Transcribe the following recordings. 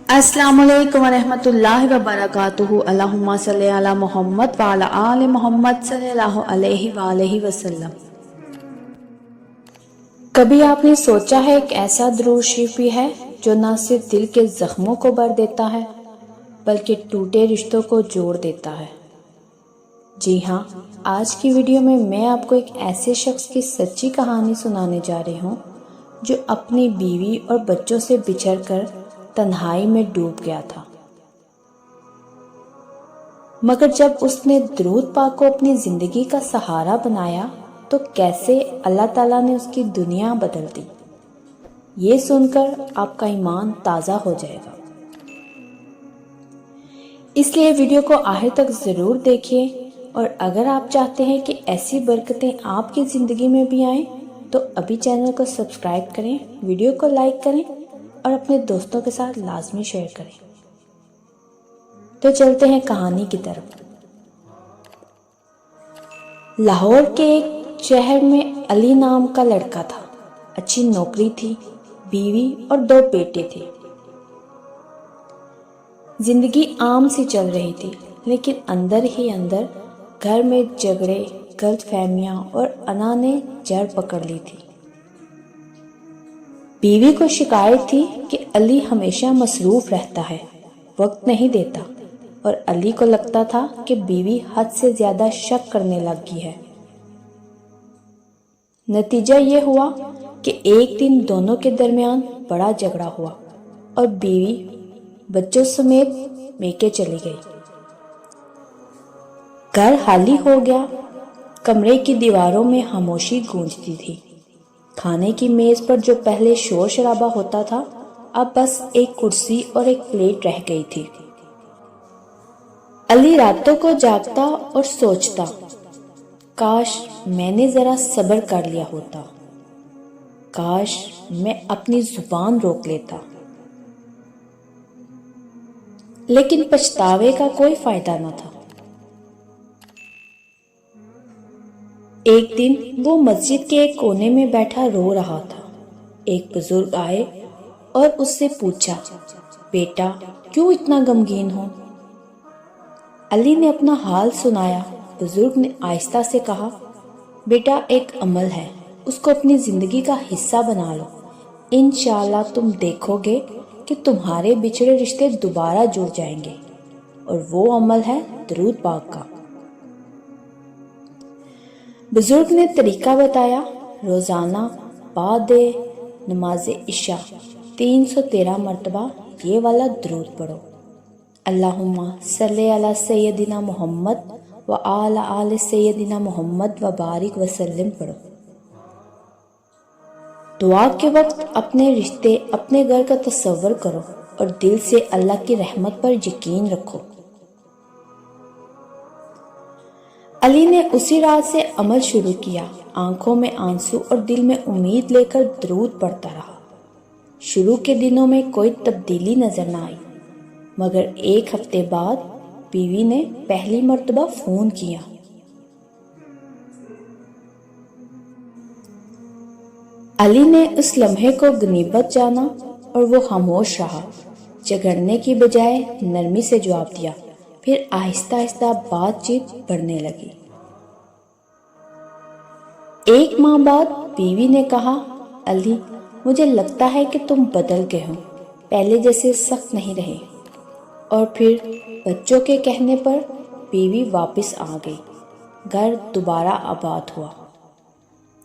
السلام علیکم ورحمۃ اللہ وبرکاتہ۔ اللہم صلی علی محمد وعلی آل محمد صلی اللہ علیہ وآلہ وسلم۔ کبھی آپ نے سوچا ہے ایک ایسا درود شریف بھی ہے جو نہ صرف دل کے زخموں کو بھر دیتا ہے بلکہ ٹوٹے رشتوں کو جوڑ دیتا ہے؟ جی ہاں، آج کی ویڈیو میں آپ کو ایک ایسے شخص کی سچی کہانی سنانے جا رہی ہوں جو اپنی بیوی اور بچوں سے بچھڑ کر تنہائی میں ڈوب گیا تھا، مگر جب اس نے درود پاک کو اپنی زندگی کا سہارا بنایا تو کیسے اللہ تعالیٰ نے اس کی دنیا بدل دی۔ یہ سن کر آپ کا ایمان تازہ ہو جائے گا، اس لیے ویڈیو کو آخر تک ضرور دیکھیے، اور اگر آپ چاہتے ہیں کہ ایسی برکتیں آپ کی زندگی میں بھی آئیں تو ابھی چینل کو سبسکرائب کریں، ویڈیو کو لائک کریں اور اپنے دوستوں کے ساتھ لازمی شیئر کریں۔ تو چلتے ہیں کہانی کی طرف۔ لاہور کے ایک شہر میں علی نام کا لڑکا تھا۔ اچھی نوکری تھی، بیوی اور 2 بیٹے تھے۔ زندگی عام سی چل رہی تھی، لیکن اندر ہی اندر گھر میں جھگڑے، غلط فہمیاں اور انا نے جڑ پکڑ لی تھی۔ بیوی کو شکایت تھی کہ علی ہمیشہ مصروف رہتا ہے، وقت نہیں دیتا، اور علی کو لگتا تھا کہ بیوی حد سے زیادہ شک کرنے لگ گئی ہے۔ نتیجہ یہ ہوا کہ ایک دن دونوں کے درمیان بڑا جھگڑا ہوا اور بیوی بچوں سمیت میکے چلی گئی۔ گھر خالی ہو گیا، کمرے کی دیواروں میں خاموشی گونجتی تھی۔ کھانے کی میز پر جو پہلے شور شرابہ ہوتا تھا، اب بس ایک کرسی اور ایک پلیٹ رہ گئی تھی۔ علی راتوں کو جاگتا اور سوچتا، کاش میں نے ذرا صبر کر لیا ہوتا، کاش میں اپنی زبان روک لیتا۔ لیکن پچھتاوے کا کوئی فائدہ نہ تھا۔ ایک دن وہ مسجد کے ایک کونے میں بیٹھا رو رہا تھا۔ ایک بزرگ آئے اور اس سے پوچھا، بیٹا کیوں اتنا غمگین ہو؟ علی نے اپنا حال سنایا۔ بزرگ نے آہستہ سے کہا، بیٹا ایک عمل ہے، اس کو اپنی زندگی کا حصہ بنا لو، انشاءاللہ تم دیکھو گے کہ تمہارے بچھڑے رشتے دوبارہ جڑ جائیں گے، اور وہ عمل ہے درود پاک کا۔ بزرگ نے طریقہ بتایا، روزانہ بعد نماز عشاء 313 مرتبہ یہ والا درود پڑھو، اللہم صلی علی سیدنا محمد و آل سیدنا محمد و بارک وسلم پڑھو۔ دعا کے وقت اپنے رشتے، اپنے گھر کا تصور کرو اور دل سے اللہ کی رحمت پر یقین رکھو۔ علی نے اسی رات سے عمل شروع کیا، آنکھوں میں آنسو اور دل میں امید لے کر درود پڑھتا رہا۔ شروع کے دنوں میں کوئی تبدیلی نظر نہ آئی، مگر ایک ہفتے بعد بیوی نے پہلی مرتبہ فون کیا۔ علی نے اس لمحے کو غنیمت جانا اور وہ خاموش رہا، جھگڑنے کی بجائے نرمی سے جواب دیا، پھر آہستہ آہستہ بات چیت بڑھنے لگی۔ ایک ماہ بعد بیوی نے کہا، علی مجھے لگتا ہے کہ تم بدل گئے ہو، پہلے جیسے سخت نہیں رہے۔ اور پھر بچوں کے کہنے پر بیوی واپس آ گئی، گھر دوبارہ آباد ہوا۔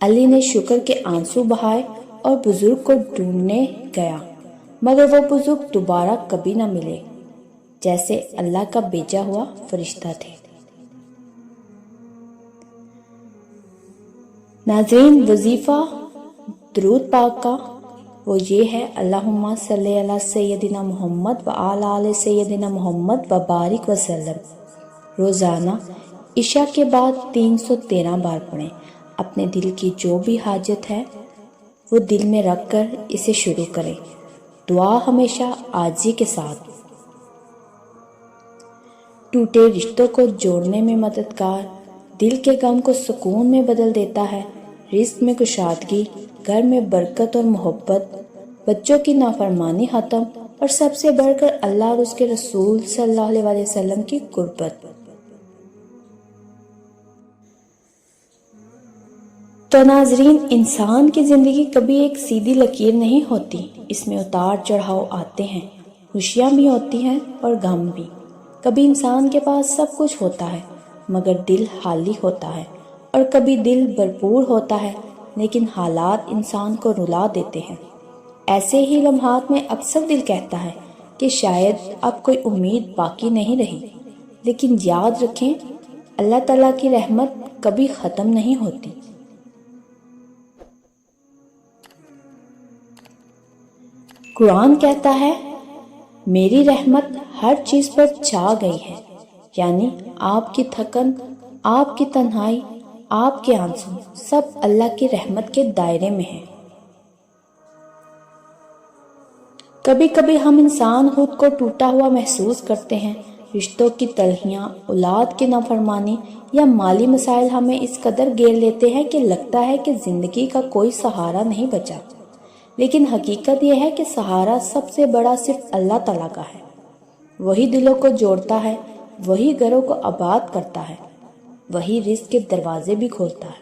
علی نے شکر کے آنسو بہائے اور بزرگ کو ڈھونڈنے گیا، مگر وہ بزرگ دوبارہ کبھی نہ ملے، جیسے اللہ کا بھیجا ہوا فرشتہ تھے۔ ناظرین، وظیفہ درود پاک کا وہ یہ ہے، اللہم صلی علی سیدنا محمد و آل سیدنا محمد و بارک وسلم۔ روزانہ عشاء کے بعد 313 بار پڑھیں۔ اپنے دل کی جو بھی حاجت ہے وہ دل میں رکھ کر اسے شروع کریں۔ دعا ہمیشہ عاجزی کے ساتھ۔ ٹوٹے رشتوں کو جوڑنے میں مددگار، دل کے غم کو سکون میں بدل دیتا ہے، رزق میں کشادگی، گھر میں برکت اور محبت، بچوں کی نافرمانی ختم اور سب سے بڑھ کر اللہ اور اس کے رسول صلی اللہ علیہ وسلم کی قربت۔ تو ناظرین، انسان کی زندگی کبھی ایک سیدھی لکیر نہیں ہوتی، اس میں اتار چڑھاؤ آتے ہیں، خوشیاں بھی ہوتی ہیں اور غم بھی۔ کبھی انسان کے پاس سب کچھ ہوتا ہے مگر دل خالی ہوتا ہے، اور کبھی دل بھرپور ہوتا ہے لیکن حالات انسان کو رلا دیتے ہیں۔ ایسے ہی لمحات میں اکثر دل کہتا ہے کہ شاید اب کوئی امید باقی نہیں رہی، لیکن یاد رکھیں اللہ تعالیٰ کی رحمت کبھی ختم نہیں ہوتی۔ قرآن کہتا ہے میری رحمت ہر چیز پر چھا گئی ہے، یعنی آپ کی تھکن، آپ کی تنہائی، آپ کے آنسو سب اللہ کی رحمت کے دائرے میں ہیں۔ کبھی کبھی ہم انسان خود کو ٹوٹا ہوا محسوس کرتے ہیں، رشتوں کی تلخیاں، اولاد کی نافرمانی یا مالی مسائل ہمیں اس قدر گھیر لیتے ہیں کہ لگتا ہے کہ زندگی کا کوئی سہارا نہیں بچا۔ لیکن حقیقت یہ ہے کہ سہارا سب سے بڑا صرف اللہ تعالیٰ کا ہے۔ وہی دلوں کو جوڑتا ہے، وہی گھروں کو آباد کرتا ہے، وہی رزق کے دروازے بھی کھولتا ہے۔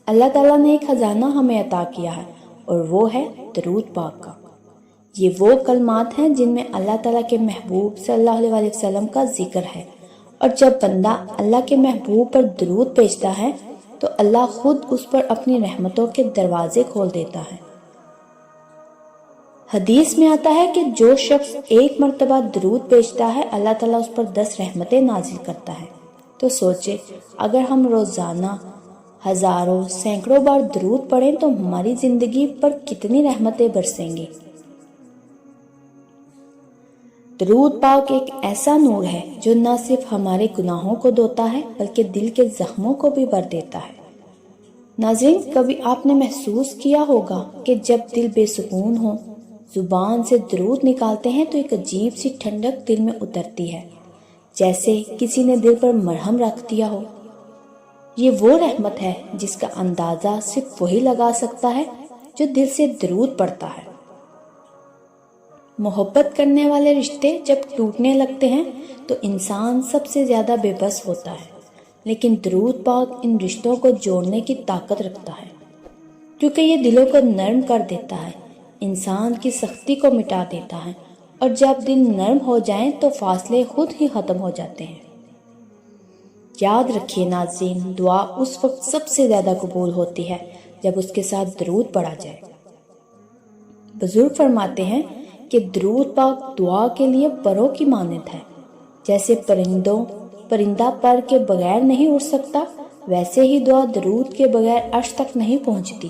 اللہ تعالیٰ نے ایک خزانہ ہمیں عطا کیا ہے اور وہ ہے درود پاک کا۔ یہ وہ کلمات ہیں جن میں اللہ تعالیٰ کے محبوب صلی اللہ علیہ وسلم کا ذکر ہے، اور جب بندہ اللہ کے محبوب پر درود بھیجتا ہے تو اللہ خود اس پر اپنی رحمتوں کے دروازے کھول دیتا ہے۔ حدیث میں آتا ہے کہ جو شخص ایک مرتبہ درود بھیجتا ہے اللہ تعالیٰ اس پر 10 رحمتیں نازل کرتا ہے۔ تو سوچے اگر ہم روزانہ ہزاروں سینکڑوں بار درود پڑھیں تو ہماری زندگی پر کتنی رحمتیں برسیں گی۔ درود پاک ایک ایسا نور ہے جو نہ صرف ہمارے گناہوں کو دھوتا ہے بلکہ دل کے زخموں کو بھی بھر دیتا ہے۔ ناظرین، کبھی آپ نے محسوس کیا ہوگا کہ جب دل بے سکون ہو، زبان سے درود نکالتے ہیں تو ایک عجیب سی ٹھنڈک دل میں اترتی ہے، جیسے کسی نے دل پر مرہم رکھ دیا ہو۔ یہ وہ رحمت ہے جس کا اندازہ صرف وہی لگا سکتا ہے جو دل سے درود پڑھتا ہے۔ محبت کرنے والے رشتے جب ٹوٹنے لگتے ہیں تو انسان سب سے زیادہ بے بس ہوتا ہے، لیکن درود پاک ان رشتوں کو جوڑنے کی طاقت رکھتا ہے، کیونکہ یہ دلوں کو نرم کر دیتا ہے، انسان کی سختی کو مٹا دیتا ہے، اور جب دل نرم ہو جائیں تو فاصلے خود ہی ختم ہو جاتے ہیں۔ یاد رکھیے ناظرین، دعا اس وقت سب سے زیادہ قبول ہوتی ہے جب اس کے ساتھ درود پڑھا جائے۔ بزرگ فرماتے ہیں کہ درود پاک دعا کے لیے پروں کی مانند ہے۔ جیسے پرندہ پر کے بغیر نہیں اڑ سکتا، ویسے ہی دعا درود کے بغیر عرش تک نہیں پہنچتی۔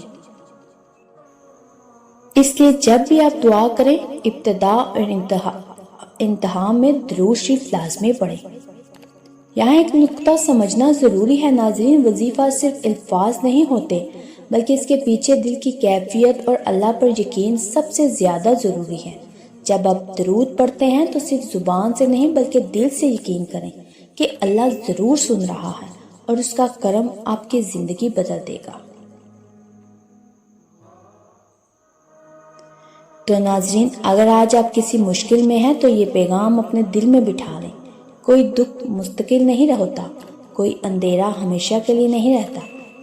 اس لیے جب بھی آپ دعا کریں، ابتدا اور انتہا میں درود شریف لازمی پڑھیں۔ یہاں ایک نقطہ سمجھنا ضروری ہے ناظرین، وظیفہ صرف الفاظ نہیں ہوتے بلکہ اس کے پیچھے دل کی کیفیت اور اللہ پر یقین سب سے زیادہ ضروری ہے۔ جب آپ درود پڑھتے ہیں تو صرف زبان سے نہیں بلکہ دل سے یقین کریں کہ اللہ ضرور سن رہا ہے اور اس کا کرم آپ کی زندگی بدل دے گا۔ تو ناظرین، اگر آج آپ کسی مشکل میں ہیں تو یہ پیغام اپنے دل میں بٹھا لیں۔ کوئی دکھ مستقل نہیں ہوتا، کوئی اندھیرا ہمیشہ کے لیے نہیں رہتا،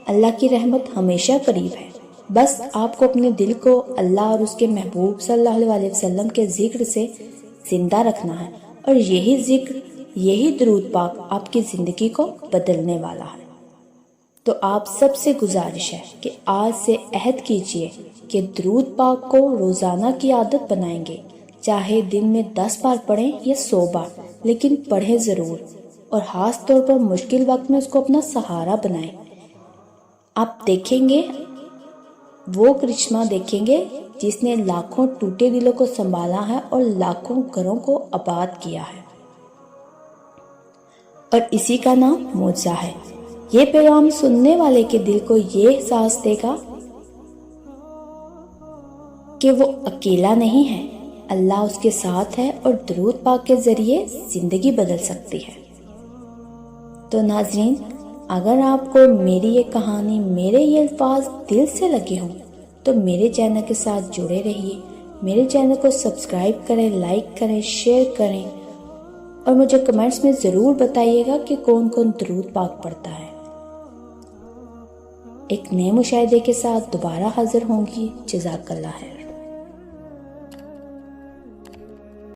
اللہ کی رحمت ہمیشہ قریب ہے۔ بس آپ کو اپنے دل کو اللہ اور اس کے محبوب صلی اللہ علیہ وسلم کے ذکر سے زندہ رکھنا ہے، اور یہی ذکر، یہی درود پاک آپ کی زندگی کو بدلنے والا ہے۔ تو آپ سب سے گزارش ہے کہ آج سے عہد کیجئے کہ درود پاک کو روزانہ کی عادت بنائیں گے، چاہے دن میں 10 بار پڑھیں یا 100 بار، لیکن پڑھیں ضرور، اور خاص طور پر مشکل وقت میں اس کو اپنا سہارا بنائیں۔ آپ دیکھیں گے، وہ کرشمہ دیکھیں گے جس نے لاکھوں ٹوٹے دلوں کو سنبھالا ہے اور لاکھوں گھروں کو آباد کیا ہے، اور اسی کا نام معجزہ ہے۔ یہ پیغام سننے والے کے دل کو یہ احساس دے گا کہ وہ اکیلا نہیں ہے، اللہ اس کے ساتھ ہے اور درود پاک کے ذریعے زندگی بدل سکتی ہے۔ تو ناظرین، اگر آپ کو میری یہ کہانی، میرے یہ الفاظ دل سے لگے ہوں تو میرے چینل کے ساتھ جڑے رہیے، میرے چینل کو سبسکرائب کریں، لائک کریں، شیئر کریں اور مجھے کمنٹس میں ضرور بتائیے گا کہ کون کون درود پاک پڑھتا ہے۔ ایک نئے مشاہدے کے ساتھ دوبارہ حاضر ہوں گی۔ جزاک اللہ خیر۔